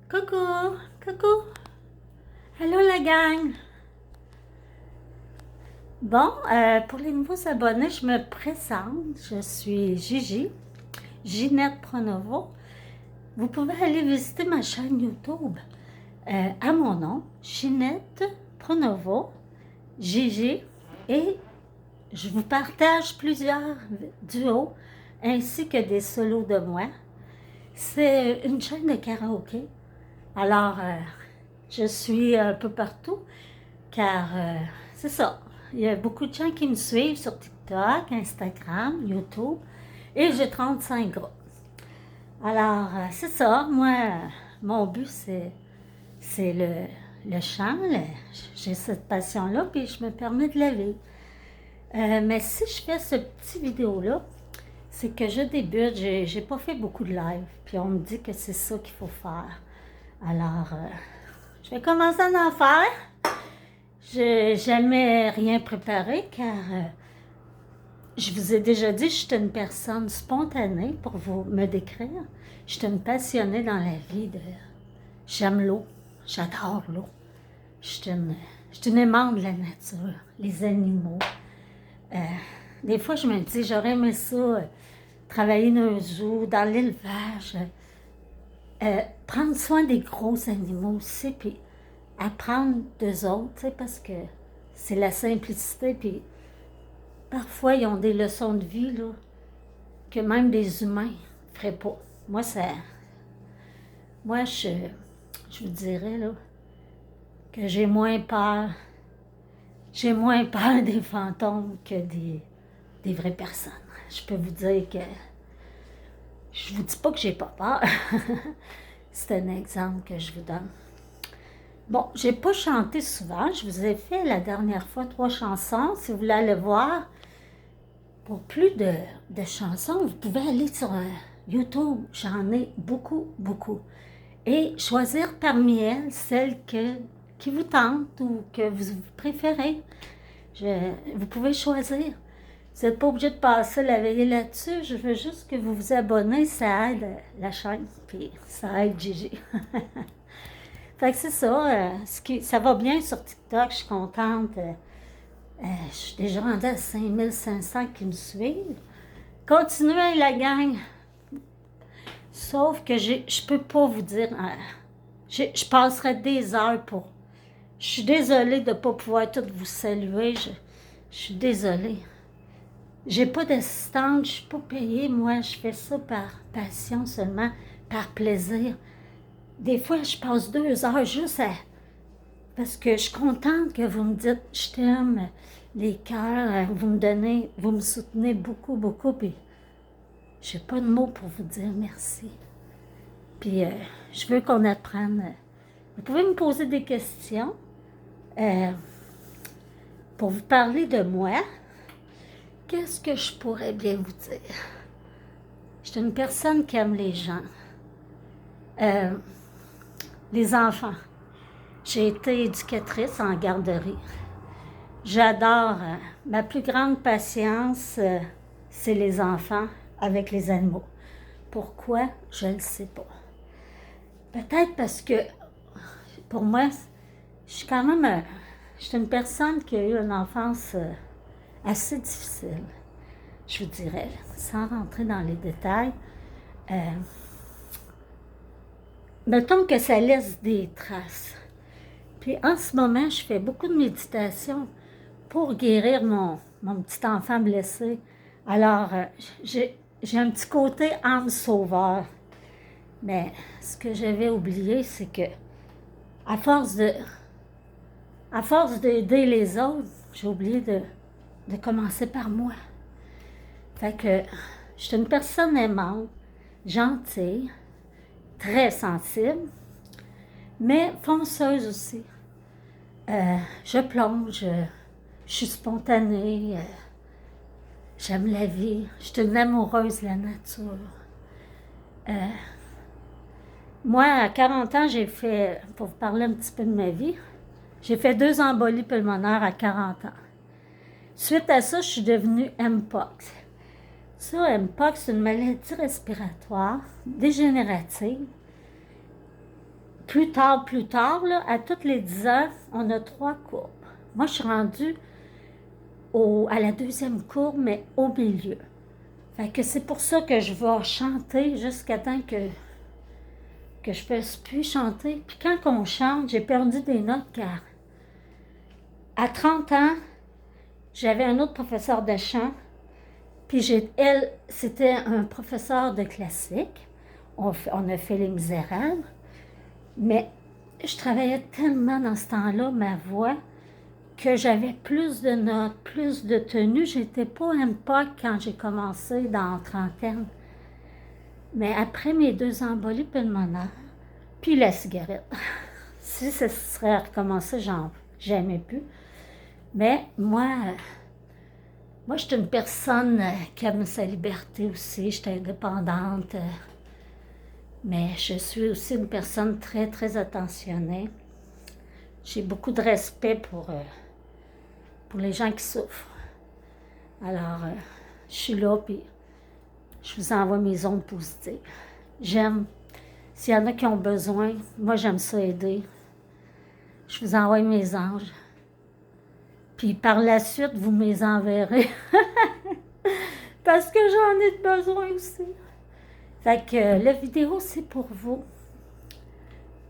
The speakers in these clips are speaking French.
Coucou, coucou. Allô la gang. Bon, pour les nouveaux abonnés, je me présente. Je suis Gigi, Ginette Pronovo. Vous pouvez aller visiter ma chaîne YouTube à mon nom, Ginette Pronovo, Gigi, et je vous partage plusieurs duos ainsi que des solos de moi. C'est une chaîne de karaoké. Alors, je suis un peu partout, car c'est ça. Il y a beaucoup de gens qui me suivent sur TikTok, Instagram, YouTube, et j'ai 35 groupes. Alors, c'est ça. Moi, mon but, c'est le chant. J'ai cette passion-là, puis je me permets de la vivre. Mais si je fais ce petit vidéo-là, c'est que je débute, j'ai pas fait beaucoup de live, puis on me dit que c'est ça qu'il faut faire. Alors, je vais commencer à en faire. Je n'ai jamais rien préparé car je vous ai déjà dit, je suis une personne spontanée pour vous me décrire. Je suis une passionnée dans la vie. J'aime l'eau, j'adore l'eau. Je suis une aimante de la nature, les animaux. Des fois, je me dis, j'aurais aimé ça, travailler dans un zoo, dans l'élevage, prendre soin des gros animaux aussi, puis apprendre d'eux autres, parce que c'est la simplicité, puis parfois, ils ont des leçons de vie, là, que même des humains ne feraient pas. Moi, je vous dirais, là, que j'ai moins peur des fantômes que des vraies personnes. Je peux vous dire que je vous dis pas que j'ai pas peur. C'est un exemple que je vous donne. Bon, j'ai pas chanté souvent. Je vous ai fait la dernière fois 3 chansons. Si vous voulez aller voir, pour plus de chansons, vous pouvez aller sur YouTube. J'en ai beaucoup, beaucoup. Et choisir parmi elles celle qui vous tente ou que vous préférez. Vous pouvez choisir. Vous n'êtes pas obligé de passer la veillée là-dessus. Je veux juste que vous vous abonnez. Ça aide la chaîne. Puis ça aide Gigi. Fait que c'est ça. Ça va bien sur TikTok. Je suis contente. Je suis déjà rendue à 5500 qui me suivent. Continuez la gang. Sauf que je peux pas vous dire. Je passerai des heures pour. Je suis désolée de ne pas pouvoir toutes vous saluer. Je suis désolée. J'ai pas d'assistante, je suis pas payée. Moi, je fais ça par passion seulement, par plaisir. Des fois, je passe 2 heures juste à. Parce que je suis contente que vous me dites je t'aime, les cœurs, vous me soutenez beaucoup, beaucoup, puis j'ai pas de mots pour vous dire merci. Puis je veux qu'on apprenne. Vous pouvez me poser des questions pour vous parler de moi. Qu'est-ce que je pourrais bien vous dire? Je suis une personne qui aime les gens. Les enfants. J'ai été éducatrice en garderie. J'adore. Ma plus grande patience, c'est les enfants avec les animaux. Pourquoi? Je ne sais pas. Peut-être parce que, pour moi, je suis quand même... je suis une personne qui a eu une enfance assez difficile, je vous dirais, sans rentrer dans les détails. Mettons que ça laisse des traces. Puis en ce moment, je fais beaucoup de méditation pour guérir mon petit enfant blessé. Alors, j'ai un petit côté âme sauveur. Mais ce que j'avais oublié, c'est que à force d'aider les autres, j'ai oublié de commencer par moi. Fait que je suis une personne aimante, gentille, très sensible, mais fonceuse aussi. Je plonge, je suis spontanée, j'aime la vie, je suis une amoureuse de la nature. Moi, à 40 ans, j'ai fait, pour vous parler un petit peu de ma vie, j'ai fait 2 embolies pulmonaires à 40 ans. Suite à ça, je suis devenue Mpox. Ça, Mpox, c'est une maladie respiratoire dégénérative plus tard, là, à toutes les 10 ans, on a 3 courbes. Moi, je suis rendue à la deuxième courbe, mais au milieu. Fait que c'est pour ça que je vais chanter jusqu'à temps que je ne puisse plus chanter. Puis quand on chante, j'ai perdu des notes car à 30 ans, j'avais un autre professeur de chant. Puis elle, c'était un professeur de classique. On a fait Les Misérables. Mais je travaillais tellement dans ce temps-là, ma voix, que j'avais plus de notes, plus de tenues. J'étais pas MPOC quand j'ai commencé dans la trentaine. Mais après mes 2 embolies pulmonaires, puis la cigarette, si ça serait recommencé, j'aimais plus. Mais moi, je suis une personne qui aime sa liberté aussi. Je suis indépendante. Mais je suis aussi une personne très, très attentionnée. J'ai beaucoup de respect pour les gens qui souffrent. Alors, je suis là, puis je vous envoie mes ondes positives. J'aime, s'il y en a qui ont besoin, moi j'aime ça aider. Je vous envoie mes anges. Puis par la suite, vous me les enverrez. Parce que j'en ai besoin aussi. Fait que la vidéo, c'est pour vous.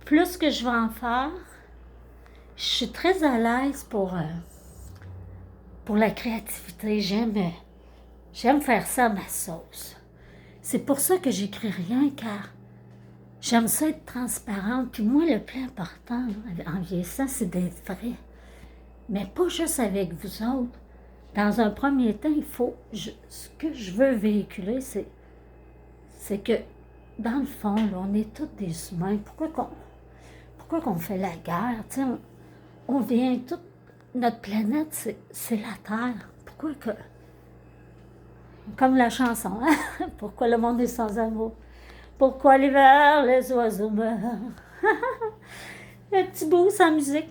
Plus que je vais en faire, je suis très à l'aise pour la créativité. J'aime faire ça à ma sauce. C'est pour ça que j'écris rien, car j'aime ça être transparente. Puis moi, le plus important là, en vieillissant, c'est d'être vrai. Mais pas juste avec vous autres. Dans un premier temps, ce que je veux véhiculer, c'est que, dans le fond, là, on est tous des humains. Pourquoi qu'on fait la guerre? Tu sais, on vient toute notre planète, c'est la Terre. Pourquoi que... Comme la chanson, hein? Pourquoi le monde est sans amour? Pourquoi l'hiver, les oiseaux meurent? Le petit bout sans musique.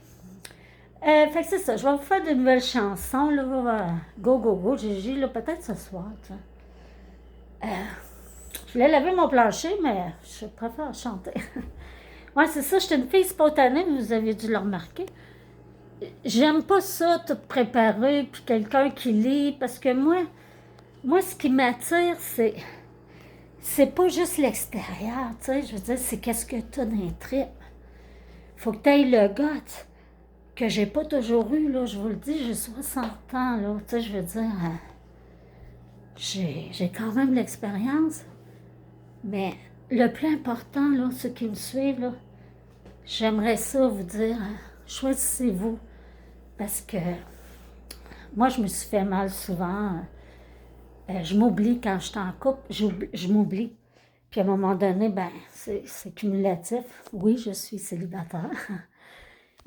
Fait que c'est ça, je vais vous faire de nouvelles chansons, là. Go, go, go, Gigi, là, peut-être ce soir, tu sais. Je voulais laver mon plancher, mais je préfère chanter. Ouais, c'est ça, je suis une fille spontanée, vous avez dû le remarquer. J'aime pas ça, tout préparé, puis quelqu'un qui lit, parce que moi, ce qui m'attire, c'est pas juste l'extérieur, tu sais, je veux dire, c'est qu'est-ce que t'as dans les tripes. Faut que t'ailles le goût que j'ai pas toujours eu, là, je vous le dis, j'ai 60 ans, là, tu sais, je veux dire, j'ai quand même l'expérience, mais le plus important, là, ceux qui me suivent, là, j'aimerais ça vous dire, choisissez-vous, parce que moi, je me suis fait mal souvent. Je m'oublie quand je suis en couple, je m'oublie. Puis à un moment donné, ben, c'est cumulatif. Oui, je suis célibataire.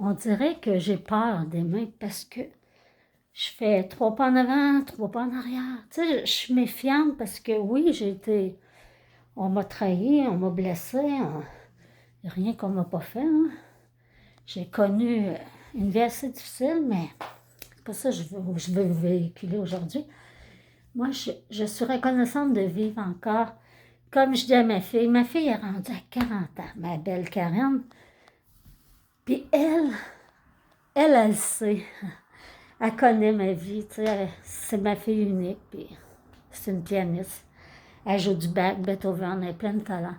On dirait que j'ai peur des mains parce que je fais 3 pas en avant, 3 pas en arrière. Tu sais, je suis méfiante parce que oui, on m'a trahi, on m'a blessé. Il n'y a rien qu'on m'a pas fait. Hein. J'ai connu une vie assez difficile, mais c'est pas ça que je veux véhiculer aujourd'hui. Moi, je suis reconnaissante de vivre encore. Comme je dis à ma fille est rendue à 40 ans, ma belle Karen. Puis elle sait. Elle connaît ma vie, tu sais. C'est ma fille unique, puis c'est une pianiste. Elle joue du Bach, Beethoven, elle est pleine de talent.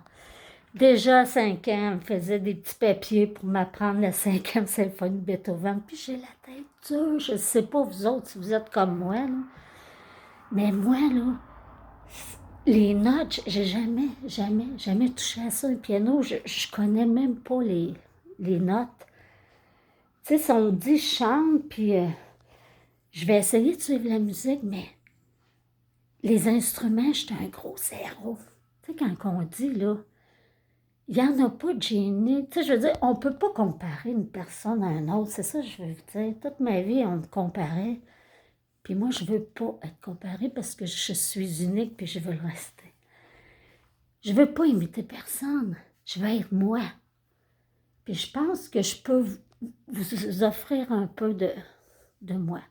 Déjà à 5 ans, elle me faisait des petits papiers pour m'apprendre la 5e symphonie de Beethoven. Puis j'ai la tête dure. Je ne sais pas vous autres si vous êtes comme moi, là. Mais moi, là, les notes, j'ai jamais touché à ça, le piano. Je connais même pas les notes. Tu sais, si on me dit chante, puis je vais essayer de suivre la musique, mais les instruments, j'étais un gros zéro. Tu sais, quand on dit, là, il n'y en a pas de génie. Tu sais, je veux dire, on ne peut pas comparer une personne à une autre. C'est ça que je veux vous dire. Toute ma vie, on me comparait. Puis moi, je ne veux pas être comparée parce que je suis unique puis je veux le rester. Je ne veux pas imiter personne. Je veux être moi. Puis je pense que je peux vous offrir un peu de moi.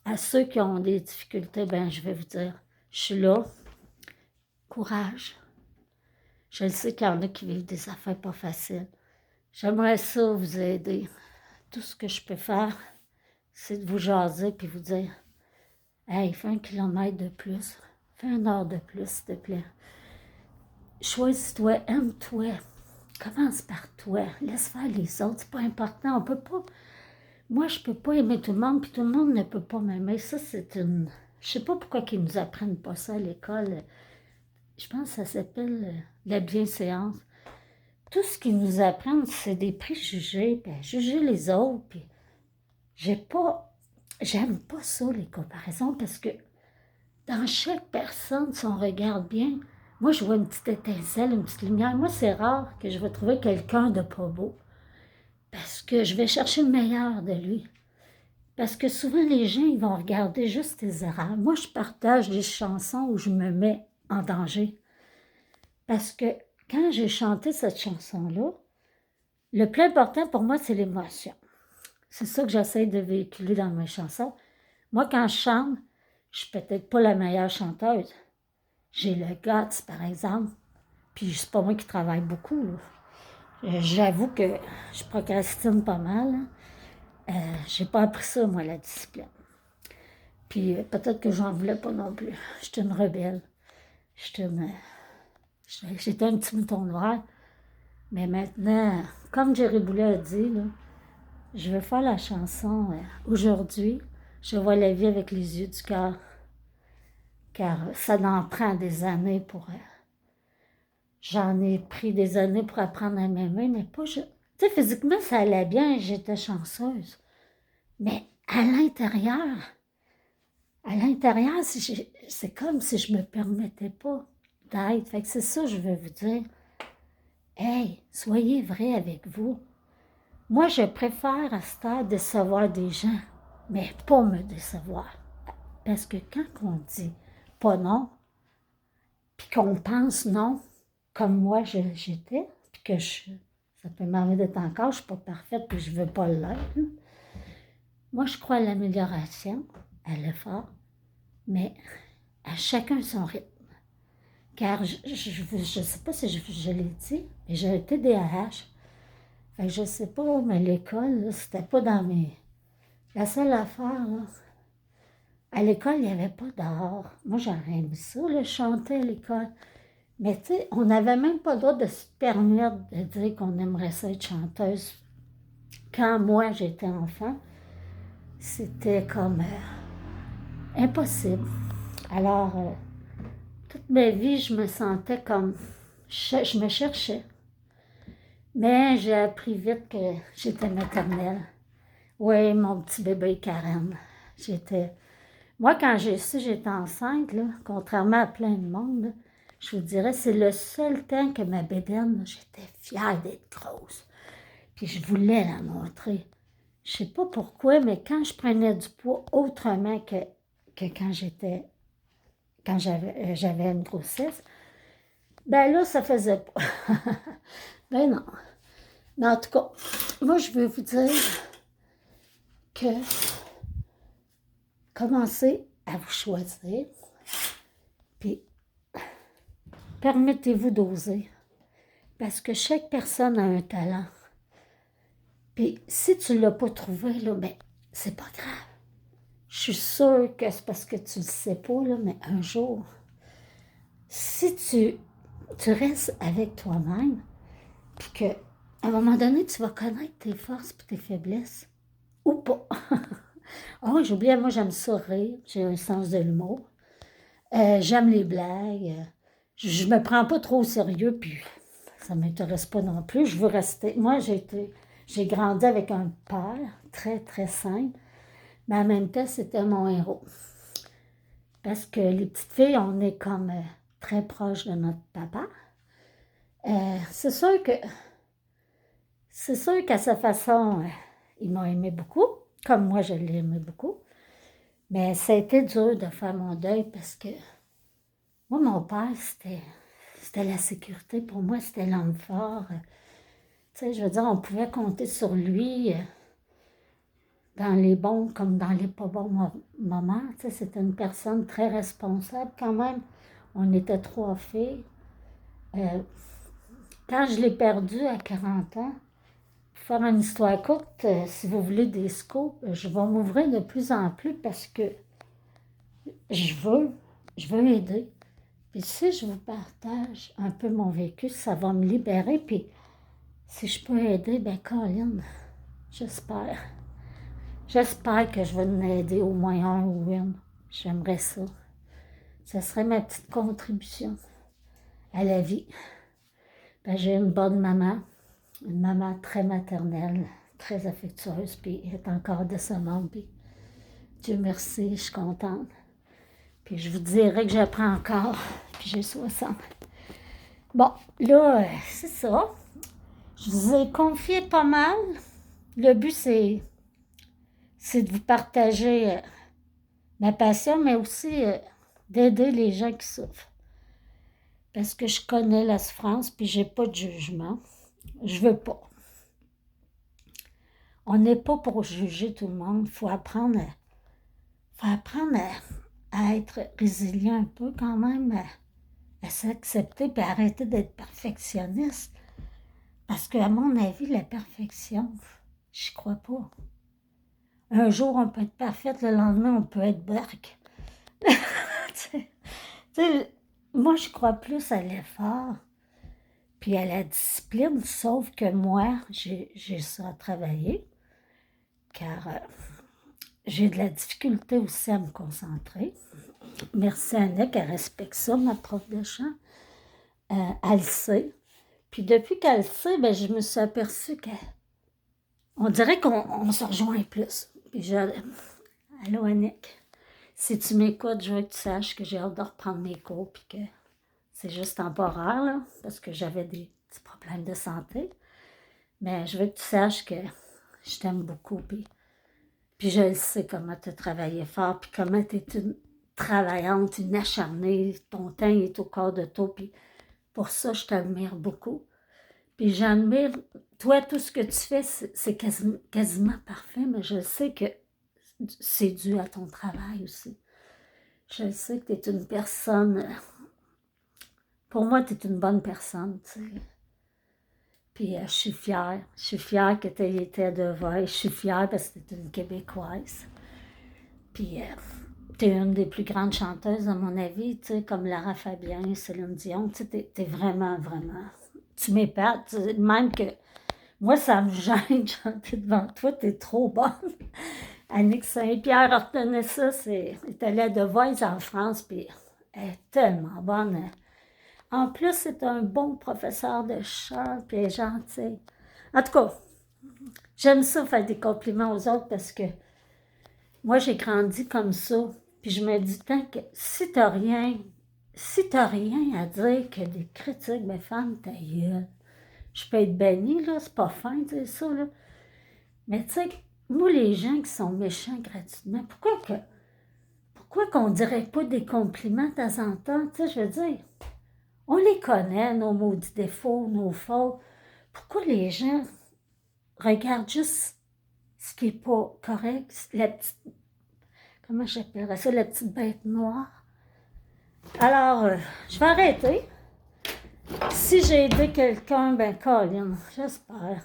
À ceux qui ont des difficultés, ben je vais vous dire, je suis là. Courage. Je le sais qu'il y en a qui vivent des affaires pas faciles. J'aimerais ça vous aider. Tout ce que je peux faire, c'est de vous jaser puis vous dire « Hey, fais 1 kilomètre de plus, fais 1 heure de plus, s'il te plaît. Choisis-toi, aime-toi, commence par toi, laisse faire les autres, c'est pas important, on peut pas... Moi, je peux pas aimer tout le monde, puis tout le monde ne peut pas m'aimer. Ça, c'est une... Je sais pas pourquoi ils nous apprennent pas ça à l'école. Je pense que ça s'appelle la bienséance. Tout ce qu'ils nous apprennent, c'est des préjugés, puis juger les autres, puis j'aime pas ça, les comparaisons, parce que dans chaque personne, si on regarde bien, moi, je vois une petite étincelle, une petite lumière. Moi, c'est rare que je vais trouver quelqu'un de pas beau, parce que je vais chercher le meilleur de lui. Parce que souvent, les gens, ils vont regarder juste tes erreurs. Moi, je partage des chansons où je me mets en danger. Parce que quand j'ai chanté cette chanson-là, le plus important pour moi, c'est l'émotion. C'est ça que j'essaie de véhiculer dans mes chansons. Moi, quand je chante, je suis peut-être pas la meilleure chanteuse. J'ai le guts, par exemple. Puis c'est pas moi qui travaille beaucoup, là. J'avoue que je procrastine pas mal. J'ai pas appris ça, moi, la discipline. Puis peut-être que j'en voulais pas non plus. J'étais une rebelle. J'étais un petit mouton noir. Mais maintenant, comme Jerry Boulet a dit, là, je vais faire la chanson aujourd'hui. Je vois la vie avec les yeux du cœur. Car ça en prend des années pour... j'en ai pris des années pour apprendre à m'aimer, mais pas... Tu sais, physiquement, ça allait bien, j'étais chanceuse. Mais à l'intérieur, c'est comme si je me permettais pas d'être. Fait que c'est ça que je veux vous dire. Hey, soyez vrai avec vous. Moi, je préfère à ce stade décevoir des gens, mais pas me décevoir. Parce que quand on dit pas non, puis qu'on pense non, comme moi j'étais, puis que ça peut m'arriver d'être encore, je suis pas parfaite, puis je veux pas l'être. Moi, je crois à l'amélioration, à l'effort, mais à chacun son rythme. Car je ne sais pas si je l'ai dit, mais j'ai un TDAH. Fait que je sais pas, mais l'école, c'était pas dans mes... La seule affaire, là, à l'école, il n'y avait pas d'art. Moi, j'aurais aimé ça, le chanter à l'école. Mais tu sais, on n'avait même pas le droit de se permettre de dire qu'on aimerait ça être chanteuse. Quand moi, j'étais enfant, c'était comme impossible. Alors, toute ma vie, je me sentais comme... Je me cherchais. Mais j'ai appris vite que j'étais maternelle. Oui, mon petit bébé Karen. Moi, quand j'ai su j'étais enceinte, là, contrairement à plein de monde, là, je vous dirais, c'est le seul temps que ma bédaine, j'étais fière d'être grosse. Puis je voulais la montrer. Je sais pas pourquoi, mais quand je prenais du poids autrement que quand j'avais une grossesse, ben là, ça faisait pas. Ben non. Mais en tout cas, moi, je veux vous dire que commencez à vous choisir, puis permettez-vous d'oser, parce que chaque personne a un talent. Puis si tu ne l'as pas trouvé, là, ben, c'est pas grave. Je suis sûre que c'est parce que tu ne le sais pas, là, mais un jour, si tu restes avec toi-même, puis qu'à un moment donné, tu vas connaître tes forces et tes faiblesses, ou pas. Oh, j'oubliais, moi, j'aime ça rire, j'ai un sens de l'humour. J'aime les blagues. Je me prends pas trop au sérieux, puis ça m'intéresse pas non plus. Je veux rester... Moi, j'ai grandi avec un père très, très simple, mais en même temps, c'était mon héros. Parce que les petites filles, on est comme très proches de notre papa. C'est sûr qu'à sa façon, il m'a aimé beaucoup, comme moi, je l'ai aimé beaucoup. Mais ça a été dur de faire mon deuil parce que moi, mon père, c'était la sécurité. Pour moi, c'était l'homme fort. Tu sais, je veux dire, on pouvait compter sur lui dans les bons comme dans les pas bons moments. Tu sais, c'était une personne très responsable quand même. On était 3 filles. Quand je l'ai perdu à 40 ans, faire une histoire courte, si vous voulez des scoops, je vais m'ouvrir de plus en plus parce que je veux, je veux aider. Puis si je vous partage un peu mon vécu, ça va me libérer. Puis si je peux aider, ben Colin, j'espère. J'espère que je vais en aider au moins un ou une. J'aimerais ça. Ce serait ma petite contribution à la vie. Ben, j'ai une bonne maman, une maman très maternelle, très affectueuse, puis elle est encore de ce monde. Puis Dieu merci, je suis contente. Puis je vous dirais que j'apprends encore, puis j'ai 60. Bon, là, c'est ça. Je vous ai confié pas mal. Le but, c'est de vous partager ma passion, mais aussi d'aider les gens qui souffrent. Parce que je connais la souffrance, puis j'ai pas de jugement. Je veux pas. On n'est pas pour juger tout le monde. Il faut apprendre, à être résilient un peu quand même, à s'accepter, puis arrêter d'être perfectionniste. Parce qu'à mon avis, la perfection, je crois pas. Un jour, on peut être parfaite, le lendemain, on peut être berk. Moi, je crois plus à l'effort, puis à la discipline, sauf que moi, j'ai ça à travailler, car j'ai de la difficulté aussi à me concentrer. Merci Annette, elle respecte ça, ma prof de chant. Elle le sait. Puis depuis qu'elle le sait, ben, je me suis aperçue qu'on dirait qu'on se rejoint plus. Puis allô Annick, si tu m'écoutes, je veux que tu saches que j'ai hâte de reprendre mes cours, puis que c'est juste temporaire, là, parce que j'avais des petits problèmes de santé. Mais je veux que tu saches que je t'aime beaucoup, puis je le sais comment tu as travaillé fort, puis comment tu es une travaillante, une acharnée, ton temps est au corps de toi, puis pour ça, je t'admire beaucoup. Puis j'admire, toi, tout ce que tu fais, c'est quasiment parfait, mais je sais que c'est dû à ton travail aussi. Je sais que tu es une personne, pour moi, tu es une bonne personne, tu sais. Puis je suis fière. Je suis fière que tu aies été à Devaille. Je suis fière parce que tu es une Québécoise. Puis tu es une des plus grandes chanteuses, à mon avis, tu sais, comme Lara Fabian, Céline Dion. Tu sais, t'es vraiment, vraiment... Tu m'épates. Même que moi, ça me gêne de chanter devant toi. Tu es trop bonne. Annick Saint-Pierre retenait ça. Elle est allée à The Voice en France, puis elle est tellement bonne. En plus, c'est un bon professeur de chant, puis elle est gentille. En tout cas, j'aime ça faire des compliments aux autres parce que moi, j'ai grandi comme ça. Puis je me dis tant que si t'as rien à dire que des critiques, mes femmes, ta gueule. Je peux être bannie, là, c'est pas fin de dire ça, là. Mais tu sais, moi, les gens qui sont méchants gratuitement, pourquoi qu'on dirait pas des compliments de temps en temps? Tu sais, je veux dire, on les connaît, nos maudits défauts, nos fautes. Pourquoi les gens regardent juste ce qui n'est pas correct, la petite, comment j'appellerais ça, la petite bête noire? Alors, je vais arrêter. Si j'ai aidé quelqu'un, ben Colin, j'espère.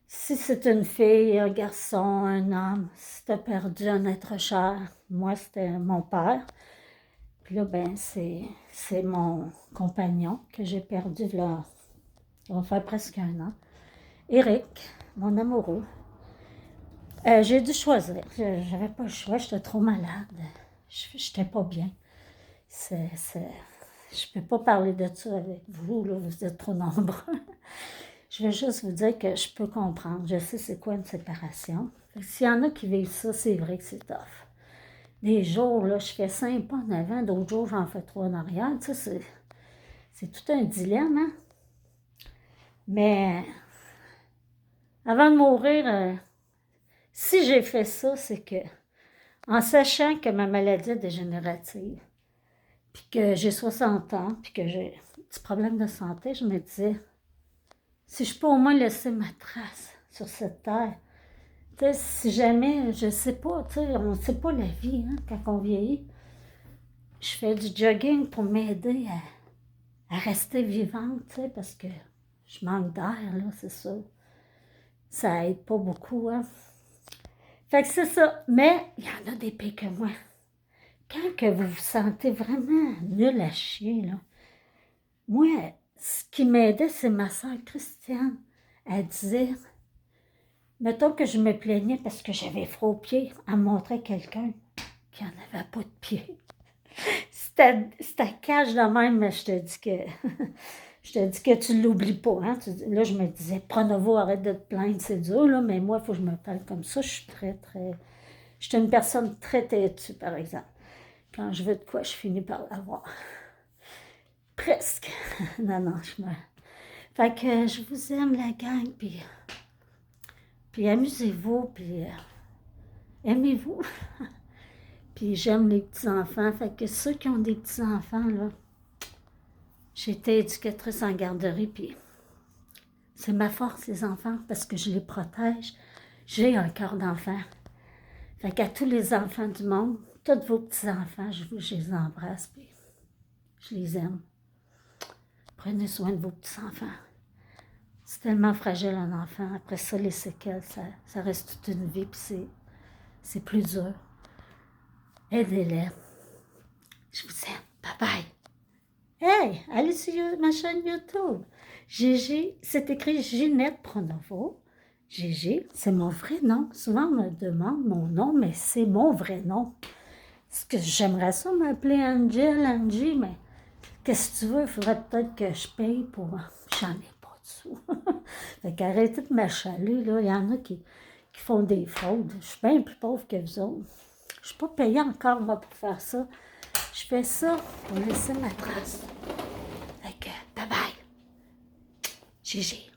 Si c'est une fille, un garçon, un homme, si t'as perdu un être cher, moi c'était mon père. Puis là, ben c'est mon compagnon que j'ai perdu là, il va faire presque un an. Éric, mon amoureux. J'ai dû choisir. J'avais pas le choix, j'étais trop malade. J'étais pas bien. Je peux pas parler de ça avec vous, là, vous êtes trop nombreux. Je vais juste vous dire que je peux comprendre. Je sais c'est quoi une séparation. S'il y en a qui vivent ça, c'est vrai que c'est tough. Des jours, là, je fais 5 pas en avant, d'autres jours, j'en fais 3 en arrière. Tu sais, c'est tout un dilemme, hein? Mais avant de mourir, si j'ai fait ça, c'est que, en sachant que ma maladie est dégénérative, puis que j'ai 60 ans, puis que j'ai un petit problème de santé, je me disais, si je peux au moins laisser ma trace sur cette terre, tu sais, si jamais, je sais pas, tu sais, on ne sait pas la vie, hein, quand on vieillit. Je fais du jogging pour m'aider à rester vivante, tu sais, parce que je manque d'air, là, c'est ça. ça aide pas beaucoup, hein. Fait que c'est ça. Mais il y en a des pires que moi. Quand que vous vous sentez vraiment nul à chier, là, moi, ce qui m'aidait, c'est ma soeur Christiane. Elle disait, mettons que je me plaignais parce que j'avais froid aux pieds, elle me montrait quelqu'un qui n'en avait pas de pied. C'était cache de même, mais je te dis que tu ne l'oublies pas. Hein? Là, je me disais, Pronovo, arrête de te plaindre, c'est dur, là, mais moi, il faut que je me parle comme ça. Je suis je suis une personne très têtue, par exemple. Quand je veux de quoi, je finis par l'avoir. Presque. Non, non, je me... Fait que je vous aime, la gang, puis amusez-vous, puis aimez-vous. Puis j'aime les petits-enfants. Fait que ceux qui ont des petits-enfants, là, j'ai été éducatrice en garderie, puis c'est ma force, les enfants, parce que je les protège. J'ai un cœur d'enfant. Fait qu'à tous les enfants du monde, tous vos petits-enfants, je les embrasse, puis je les aime. Prenez soin de vos petits-enfants. C'est tellement fragile un enfant. Après ça, les séquelles, ça reste toute une vie, puis c'est plus dur. Aidez-les. Je vous aime. Bye-bye. Hey, allez sur ma chaîne YouTube. Gigi, c'est écrit Ginette Pronovo. Gigi, c'est mon vrai nom. Souvent, on me demande mon nom, mais c'est mon vrai nom. Parce que j'aimerais ça m'appeler Angie, mais qu'est-ce que tu veux? Il faudrait peut-être que je paye pour... J'en ai pas de sous. Fait qu'arrêtez de m'achaler, là. Il y en a qui font des fraudes. Je suis bien plus pauvre que vous autres. Je ne suis pas payée encore, moi, pour faire ça. Je fais ça pour laisser ma trace. Fait que, bye-bye. Gigi.